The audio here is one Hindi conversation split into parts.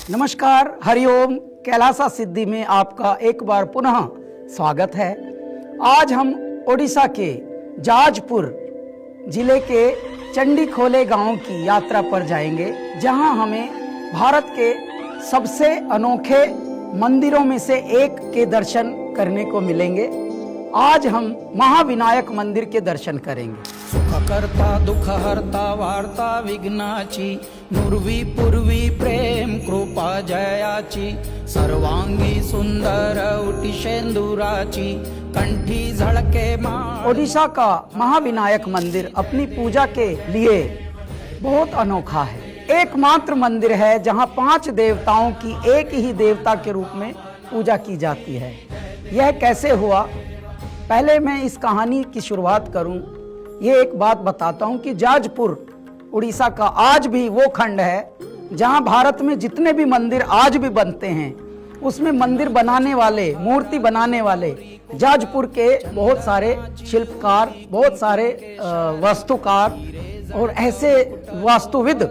नमस्कार, हरिओम। कैलासा सिद्धि में आपका एक बार पुनः स्वागत है। आज हम ओडिशा के जाजपुर जिले के चंडीखोले गांव की यात्रा पर जाएंगे, जहां हमें भारत के सबसे अनोखे मंदिरों में से एक के दर्शन करने को मिलेंगे। आज हम महाविनायक मंदिर के दर्शन करेंगे। सुखकर्ता दुःखहर्ता वार्ता विघ्नाची नुर्वी पूर्वी प्रेम कृपा जयाची सर्वांगी सुंदर उटिशेंदुराची कंठी झळके माळ। ओडिशा का महाविनायक मंदिर अपनी पूजा के लिए बहुत अनोखा है। एकमात्र मंदिर है जहां 5 देवताओं की एक ही देवता के रूप में पूजा की जाती है। यह कैसे हुआ, पहले मैं इस कहानी की शुरुआत करूं। ये एक बात बताता हूं कि जाजपुर उड़ीसा का आज भी वो खंड है जहां भारत में जितने भी मंदिर आज भी बनते हैं, उसमें मंदिर बनाने वाले, मूर्ति बनाने वाले जाजपुर के बहुत सारे शिल्पकार, बहुत सारे वास्तुकार और ऐसे वास्तुविद,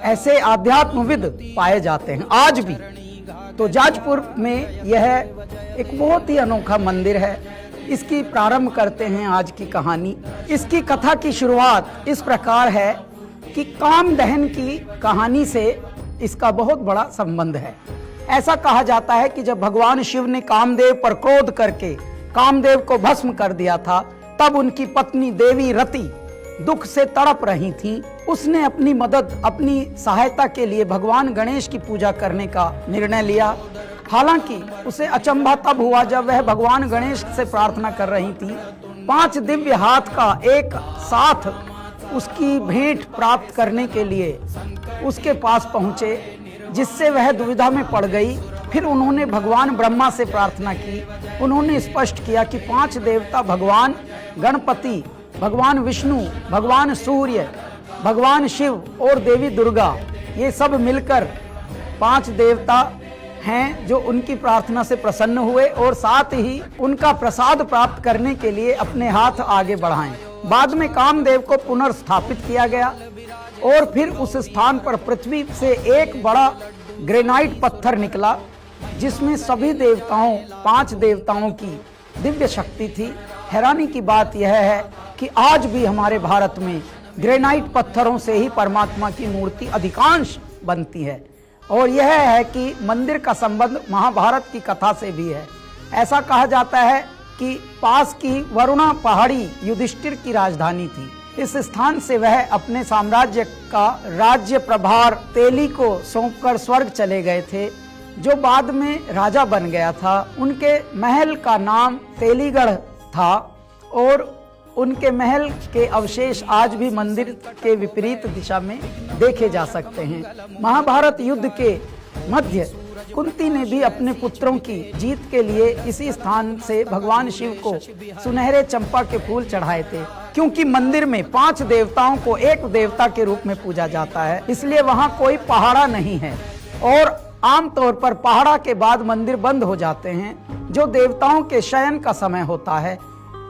ऐसे आध्यात्मविद पाए जाते हैं आज भी। तो जाजपुर में यह एक बहुत ही अनोखा मंदिर है। इसकी प्रारंभ करते हैं आज की कहानी। इसकी कथा की शुरुआत इस प्रकार है कि कामदहन की कहानी से इसका बहुत बड़ा संबंध है। ऐसा कहा जाता है कि जब भगवान शिव ने कामदेव पर क्रोध करके कामदेव को भस्म कर दिया था, तब उनकी पत्नी देवी रति दुख से तड़प रही थी। उसने अपनी मदद, अपनी सहायता के लिए भगवान गणेश की पूजा करने का निर्णय लिया। हालांकि उसे अचंभा तब हुआ जब वह भगवान गणेश से प्रार्थना कर रही थी। 5 दिव्य हाथ का एक साथ उसकी भेंट प्राप्त करने के लिए उसके पास पहुंचे, जिससे वह दुविधा में पड़ गई। फिर उन्होंने भगवान ब्रह्मा से प्रार्थना की। उन्होंने स्पष्ट किया कि 5 देवता भगवान गणपति, भगवान विष्णु, भगवान सूर्य, भगवान शिव और देवी दुर्गा, ये सब मिलकर 5 देवता हैं जो उनकी प्रार्थना से प्रसन्न हुए और साथ ही उनका प्रसाद प्राप्त करने के लिए अपने हाथ आगे बढ़ाएं। बाद में कामदेव को पुनर्स्थापित किया गया और फिर उस स्थान पर पृथ्वी से एक बड़ा ग्रेनाइट पत्थर निकला, जिसमें सभी देवताओं, 5 देवताओं की दिव्य शक्ति थी। हैरानी की बात यह है कि आज भी हमारे भारत में ग्रेनाइट पत्थरों से ही परमात्मा की मूर्ति अधिकांश बनती है। और यह है कि मंदिर का संबंध महाभारत की कथा से भी है। ऐसा कहा जाता है कि पास की वरुणा पहाड़ी युधिष्ठिर की राजधानी थी। इस स्थान से वह अपने साम्राज्य का राज्य प्रभार तेली को सौंपकर स्वर्ग चले गए थे, जो बाद में राजा बन गया था। उनके महल का नाम तेलीगढ़ था और उनके महल के अवशेष आज भी मंदिर के विपरीत दिशा में देखे जा सकते हैं। महाभारत युद्ध के मध्य कुंती ने भी अपने पुत्रों की जीत के लिए इसी स्थान से भगवान शिव को सुनहरे चंपा के फूल चढ़ाए थे। क्योंकि मंदिर में 5 देवताओं को एक देवता के रूप में पूजा जाता है, इसलिए वहां कोई पहाड़ा नहीं है और आमतौर पर पहाड़ा के बाद मंदिर बंद हो जाते हैं, जो देवताओं के शयन का समय होता है।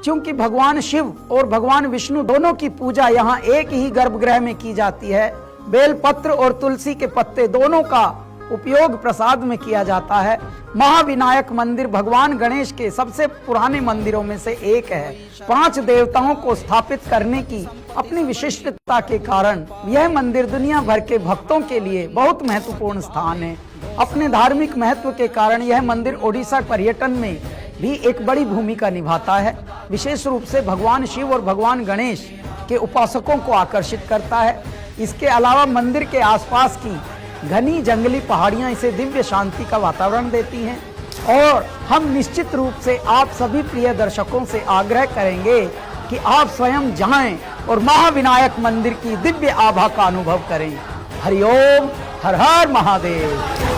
क्योंकि भगवान शिव और भगवान विष्णु दोनों की पूजा यहाँ एक ही गर्भगृह में की जाती है, बेलपत्र और तुलसी के पत्ते दोनों का उपयोग प्रसाद में किया जाता है। महाविनायक मंदिर भगवान गणेश के सबसे पुराने मंदिरों में से एक है। 5 देवताओं को स्थापित करने की अपनी विशिष्टता के कारण यह मंदिर दुनिया भर के भक्तों के लिए बहुत महत्वपूर्ण स्थान है। अपने धार्मिक महत्व के कारण यह मंदिर ओडिशा पर्यटन में भी एक बड़ी भूमिका निभाता है। विशेष रूप से भगवान शिव और भगवान गणेश के उपासकों को आकर्षित करता है। इसके अलावा मंदिर के आसपास की घनी जंगली पहाड़ियां इसे दिव्य शांति का वातावरण देती हैं। और हम निश्चित रूप से आप सभी प्रिय दर्शकों से आग्रह करेंगे कि आप स्वयं जाएं और महाविनायक मंदिर की दिव्य आभा का अनुभव करें। हरिओम, हर हर महादेव।